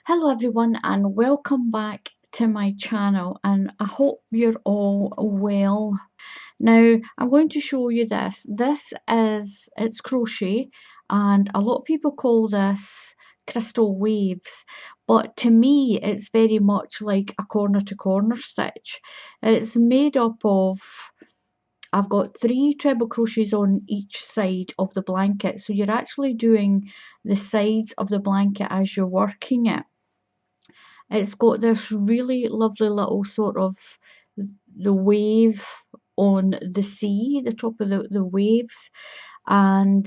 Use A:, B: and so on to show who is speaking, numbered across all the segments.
A: Hello everyone and welcome back to my channel, and I hope you're all well. Now I'm going to show you this. It's crochet, and a lot of people call this crystal waves, but to me it's very much like a corner to corner stitch. It's made up of, I've got 3 treble crochets on each side of the blanket, so you're actually doing the sides of the blanket as you're working it. It's got this really lovely little sort of the wave on the sea, the top of the waves, and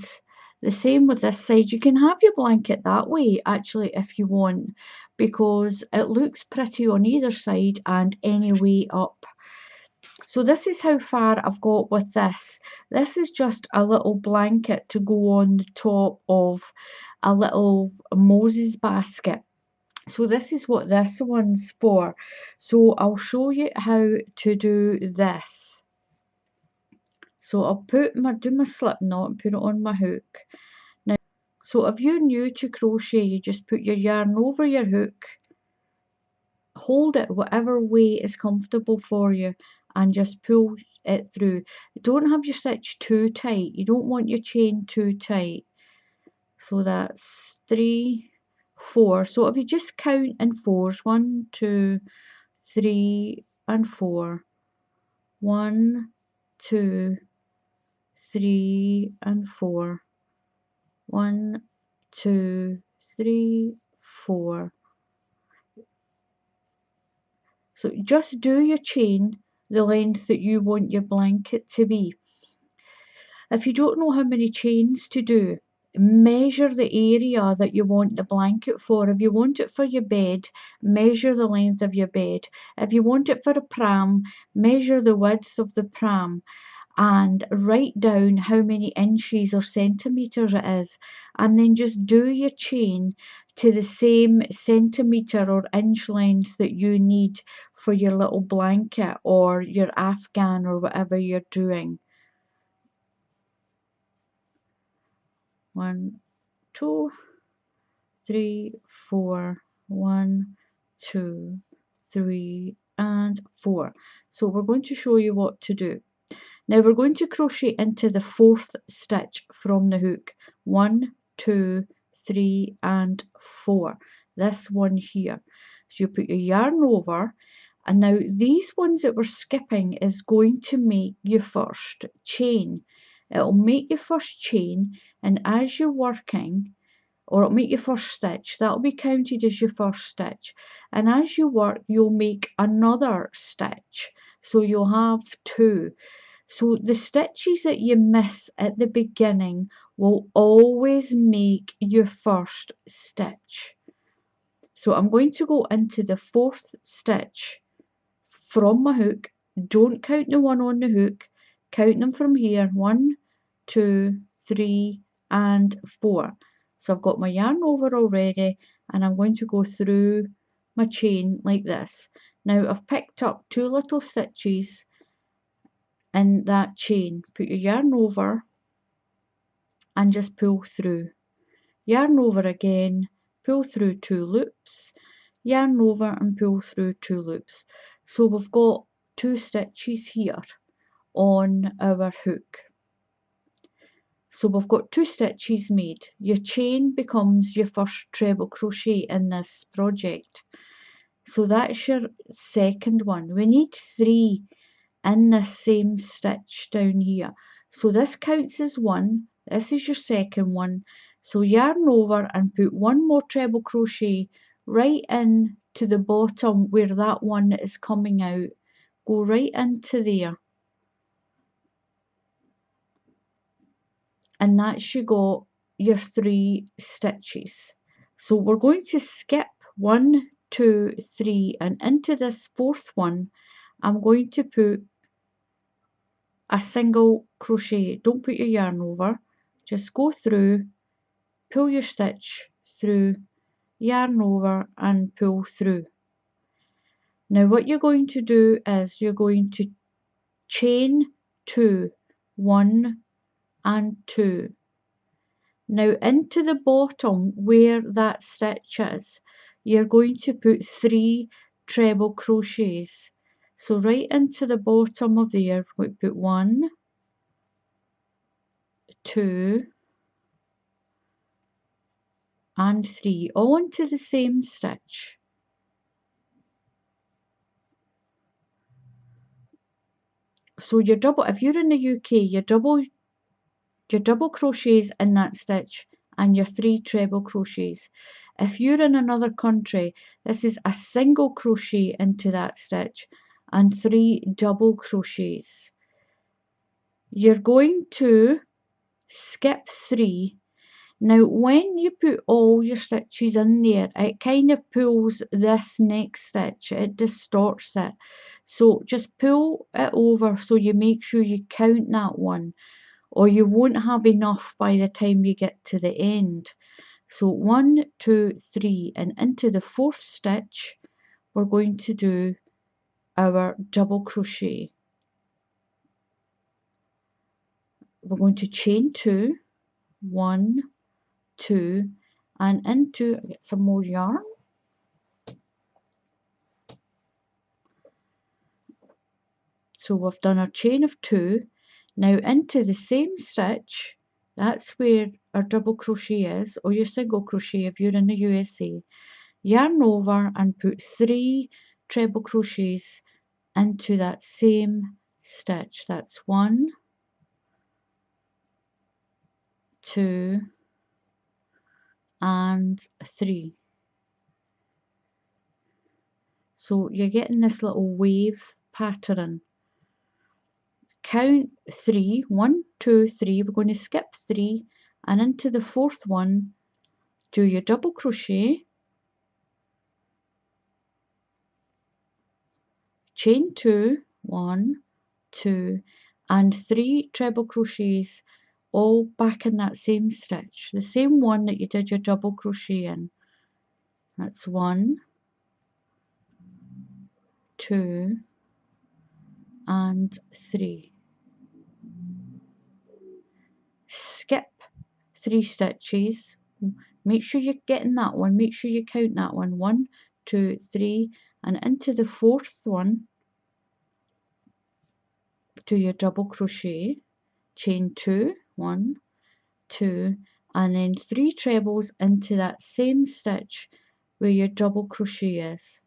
A: the same with this side. You can have your blanket that way actually if you want, because it looks pretty on either side and any way up. So this is how far I've got with this. This is just a little blanket to go on the top of a little Moses basket. So this is what this one's for. So I'll show you how to do this. So I'll do my slip knot and put it on my hook. Now, so if you're new to crochet, you just put your yarn over your hook, hold it whatever way is comfortable for you, and just pull it through. Don't have your stitch too tight. You don't want your chain too tight. So that's 3, 4. So if you just count in fours, 1, 2, 3 and 4. 1, 2, 3 and 4. 1, 2, 3, 4. So just do your chain the length that you want your blanket to be. If you don't know how many chains to do, measure the area that you want the blanket for. If you want it for your bed, measure the length of your bed. If you want it for a pram, measure the width of the pram and write down how many inches or centimetres it is, and then just do your chain to the same centimetre or inch length that you need for your little blanket or your Afghan or whatever you're doing. 1, 2, 3, 4. 1, 2, 3 and 4. So we're going to show you what to do. Now we're going to crochet into the 4th stitch from the hook. 1, 2, 3 and 4. This one here. So you put your yarn over, and now these ones that we're skipping is going to make your first chain. It'll make your first chain, and as you're working, or it'll make your first stitch, that'll be counted as your first stitch, and as you work you'll make another stitch, so you'll have 2. So the stitches that you miss at the beginning will always make your first stitch. So I'm going to go into the 4th stitch from my hook. Don't count the one on the hook, count them from here. 1, 2, 3 and 4. So I've got my yarn over already, and I'm going to go through my chain like this. Now I've picked up 2 little stitches in that chain. Put your yarn over and just pull through. Yarn over again, pull through 2 loops, yarn over and pull through 2 loops. So we've got 2 stitches here on our hook. So we've got 2 stitches made. Your chain becomes your first treble crochet in this project. So that's your second one. We need 3 in this same stitch down here. So this counts as 1. This is your second one. So yarn over and put 1 more treble crochet right in to the bottom where that one is coming out. Go right into there. And that's you got your 3 stitches. So we're going to skip 1, 2, 3, and into this 4th one I'm going to put a single crochet. Don't put your yarn over, just go through, pull your stitch through, yarn over and pull through. Now what you're going to do is you're going to chain 2, 1 and 2. Now into the bottom where that stitch is, you're going to put 3 treble crochets. So right into the bottom of there, we put 1, 2 and 3, all into the same stitch. So your double, if you're in the UK, your double crochets in that stitch and your 3 treble crochets. If you're in another country, this is a single crochet into that stitch and 3 double crochets. You're going to skip 3. Now when you put all your stitches in there, it kind of pulls this next stitch, it distorts it. So just pull it over so you make sure you count that one, or you won't have enough by the time you get to the end. So 1, 2, 3, and into the 4th stitch we're going to do our double crochet. We're going to chain 2, 1, 2, and into, get some more yarn. So we've done our chain of 2. Now into the same stitch, that's where our double crochet is, or your single crochet if you're in the USA. Yarn over and put 3 treble crochets into that same stitch. That's 1, 2 and 3. So you're getting this little wave pattern. Count 3, 1, 2, 3. We're going to skip 3 and into the 4th one do your double crochet, chain 2, 1, 2 and 3 treble crochets, all back in that same stitch, the same one that you did your double crochet in. That's 1, 2 and 3. Skip 3 stitches. Make sure you're getting that one, make sure you count that one. 1, 2, 3 and into the 4th one do your double crochet, chain 2, 1, 2 and then 3 trebles into that same stitch where your double crochet is.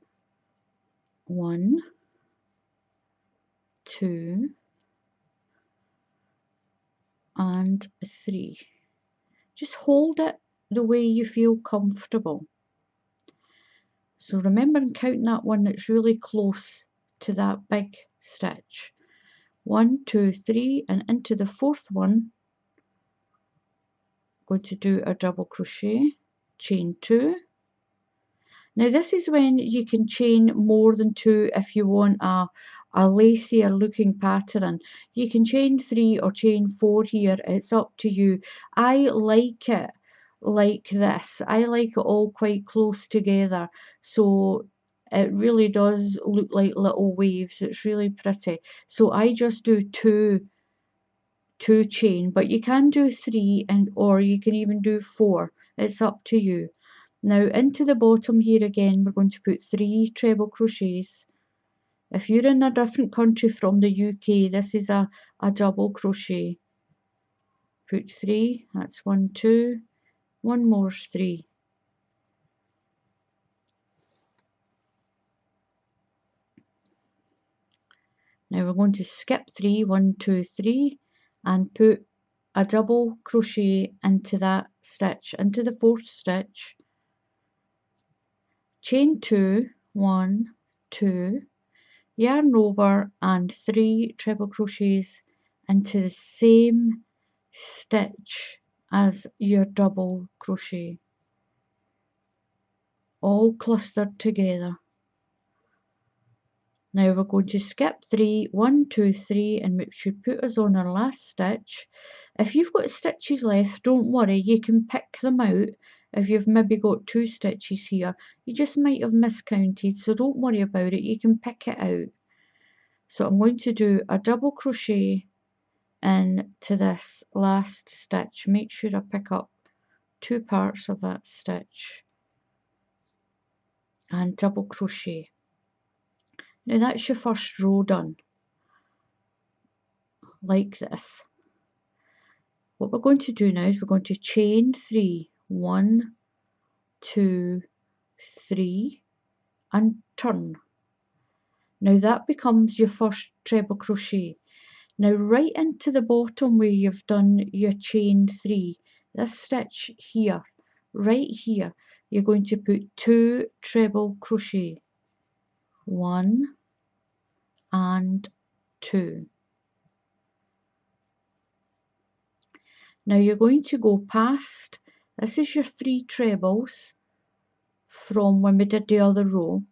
A: 1, 2 and 3. Just hold it the way you feel comfortable. So remember and count that one that's really close to that big stitch. 1, 2, 3 and into the 4th one going to do a double crochet, chain 2. Now this is when you can chain more than 2 if you want a lacier looking pattern. You can chain 3 or chain 4 here, it's up to you. I like it like this. I like it all quite close together, so it really does look like little waves. It's really pretty. So I just do 2 chain, but you can do 3 and or you can even do 4. It's up to you. Now into the bottom here again we're going to put 3 treble crochets. If you're in a different country from the UK, this is a double crochet. Put 3, that's 1, 2, one more 3. Now we're going to skip 3, 1, 2, 3 and put a double crochet into that stitch, into the 4th stitch. Chain 2, 1, 2, yarn over and 3 treble crochets into the same stitch as your double crochet, all clustered together. Now we're going to skip 3, 1, 2, 3 and which should put us on our last stitch. If you've got stitches left, don't worry, you can pick them out. If you've maybe got 2 stitches here, you just might have miscounted, so don't worry about it, you can pick it out. So I'm going to do a double crochet into this last stitch. Make sure I pick up 2 parts of that stitch. and double crochet. Now that's your first row done, like this. What we're going to do now is we're going to chain 3, 1, 2, 3, and turn. Now that becomes your first treble crochet. Now right into the bottom where you've done your chain 3, this stitch here, right here, you're going to put 2 treble crochet, 1 and 2. Now you're going to go past, this is your 3 trebles from when we did the other row.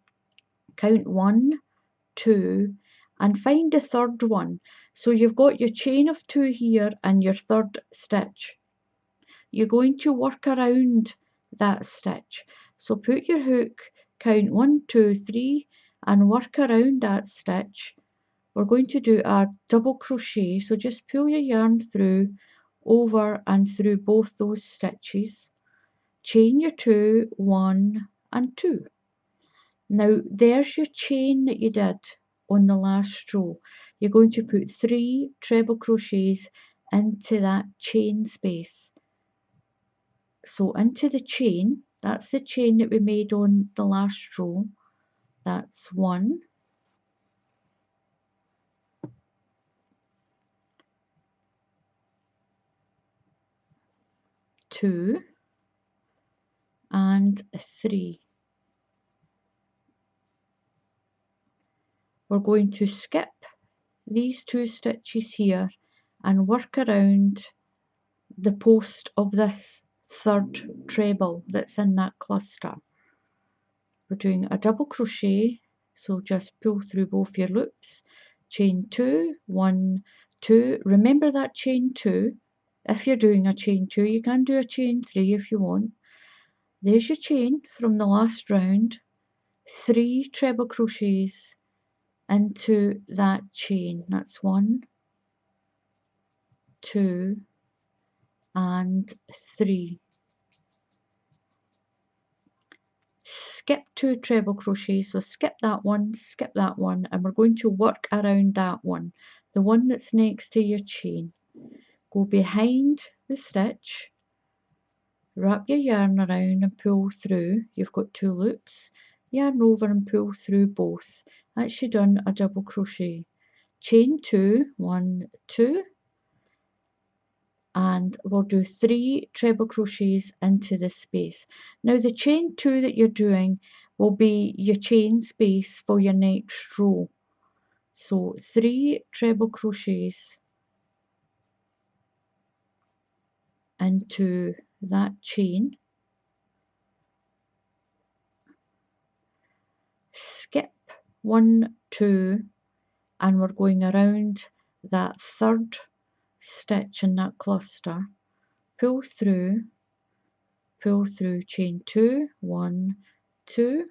A: Count 1, 2, and find the third one. So you've got your chain of 2 here and your third stitch. You're going to work around that stitch. So put your hook, count 1, 2, 3, and work around that stitch. We're going to do a double crochet, so just pull your yarn through, over and through both those stitches. Chain your 2, 1 and 2. Now there's your chain that you did on the last row. You're going to put 3 treble crochets into that chain space. So into the chain, that's the chain that we made on the last row. That's 1, 2, and 3. We're going to skip these 2 stitches here and work around the post of this third treble that's in that cluster. We're doing a double crochet, so just pull through both your loops, chain 2, 1, 2. Remember that chain 2. If you're doing a chain 2, you can do a chain 3 if you want. There's your chain from the last round. 3 treble crochets into that chain. That's 1, 2, and 3. Skip 2 treble crochets, so skip that one, and we're going to work around that one, the one that's next to your chain. Go behind the stitch, wrap your yarn around and pull through. You've got 2 loops, yarn over and pull through both. That's you done a double crochet. Chain 2, 1, 2, and we'll do 3 treble crochets into this space. Now the chain 2 that you're doing will be your chain space for your next row. So 3 treble crochets into that chain. Skip 1, 2, and we're going around that third stitch in that cluster. Pull through, chain 2, 1, 2,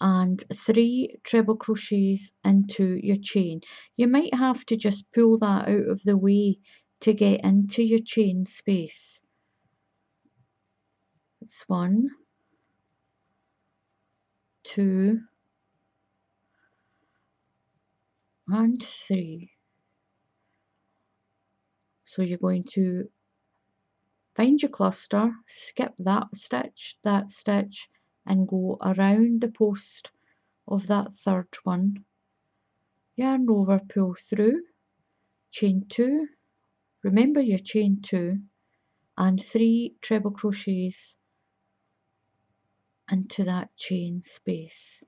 A: and 3 treble crochets into your chain. You might have to just pull that out of the way to get into your chain space. It's 1, 2, and 3. So you're going to find your cluster, skip that stitch, and go around the post of that third one. Yarn over, pull through, chain 2, remember your chain 2, and 3 treble crochets into that chain space.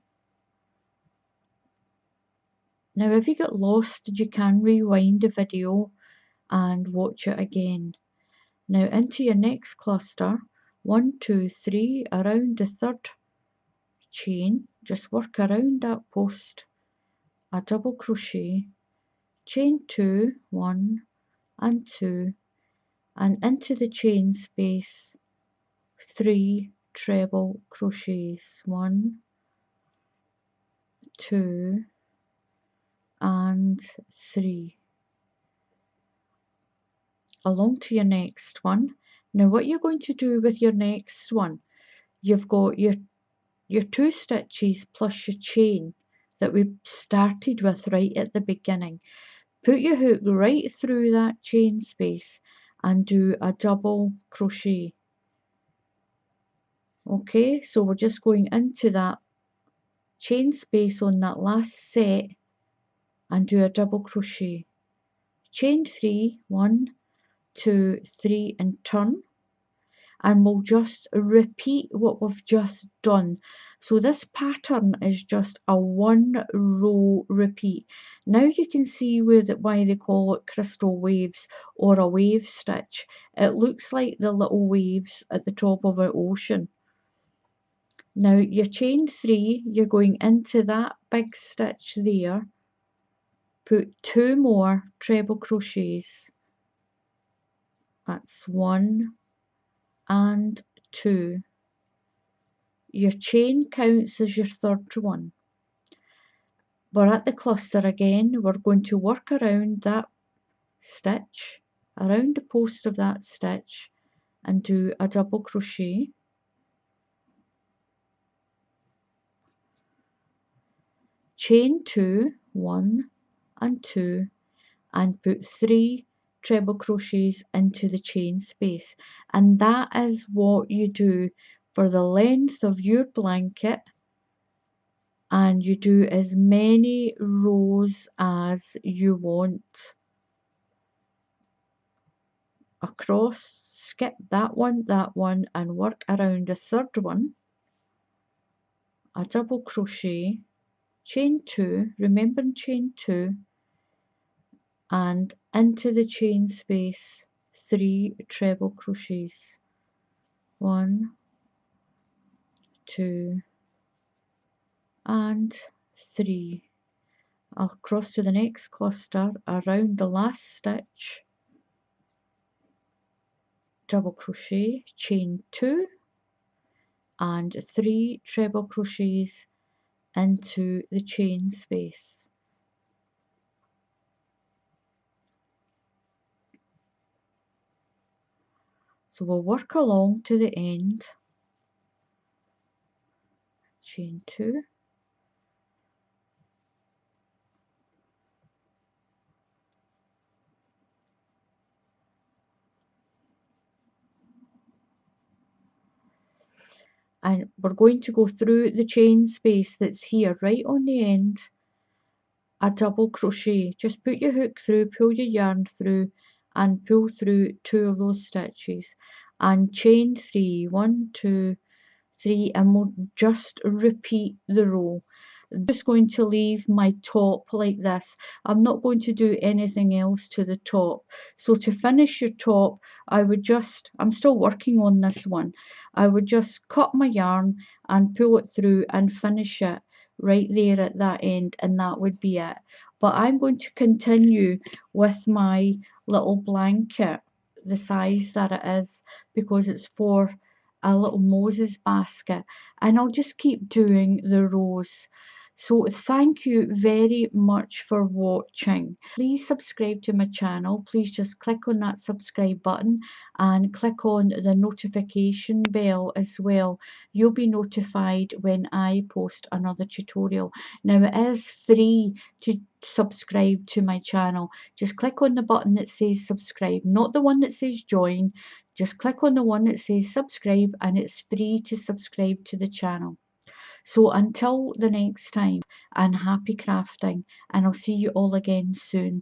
A: Now if you get lost, you can rewind the video and watch it again. Now into your next cluster, 1, 2, 3, around the third chain, just work around that post, a double crochet, chain 2, 1 and 2, and into the chain space 3 treble crochets, 1, 2 and 3. Along to your next one. Now what you're going to do with your next one, you've got your 2 stitches plus your chain that we started with right at the beginning. Put your hook right through that chain space and do a double crochet. Okay, so we're just going into that chain space on that last set and do a double crochet. Chain 3, 1, 2, 3 and turn, and we'll just repeat what we've just done. So this pattern is just a 1 row repeat. Now you can see why they call it crystal waves or a wave stitch. It looks like the little waves at the top of an ocean. Now your chain 3, you're going into that big stitch there, put 2 more treble crochets. That's 1 and 2. Your chain counts as your third one. We're at the cluster again. We're going to work around that stitch, around the post of that stitch, and do a double crochet. Chain 2, 1 and 2, and put 3 treble crochets into the chain space. And that is what you do for the length of your blanket, and you do as many rows as you want. Across, skip that one, and work around the third one, a double crochet, chain 2, remembering chain 2, and into the chain space 3 treble crochets. 1, 2 and 3. I'll cross to the next cluster around the last stitch, double crochet, chain 2 and 3 treble crochets into the chain space. So we'll work along to the end, chain 2, and we're going to go through the chain space that's here right on the end, a double crochet. Just put your hook through, pull your yarn through and pull through 2 of those stitches and chain 3, 1, 2, 3, and we'll just repeat the row. I'm just going to leave my top like this. I'm not going to do anything else to the top. So to finish your top, I'm still working on this one, I would just cut my yarn and pull it through and finish it right there at that end, and that would be it. But I'm going to continue with my little blanket the size that it is, because it's for a little Moses basket, and I'll just keep doing the rows. So thank you very much for watching. Please subscribe to my channel. Please just click on that subscribe button and click on the notification bell as well. You'll be notified when I post another tutorial. Now it is free to subscribe to my channel. Just click on the button that says subscribe, not the one that says join. Just click on the one that says subscribe, and it's free to subscribe to the channel. So until the next time, and happy crafting, and I'll see you all again soon.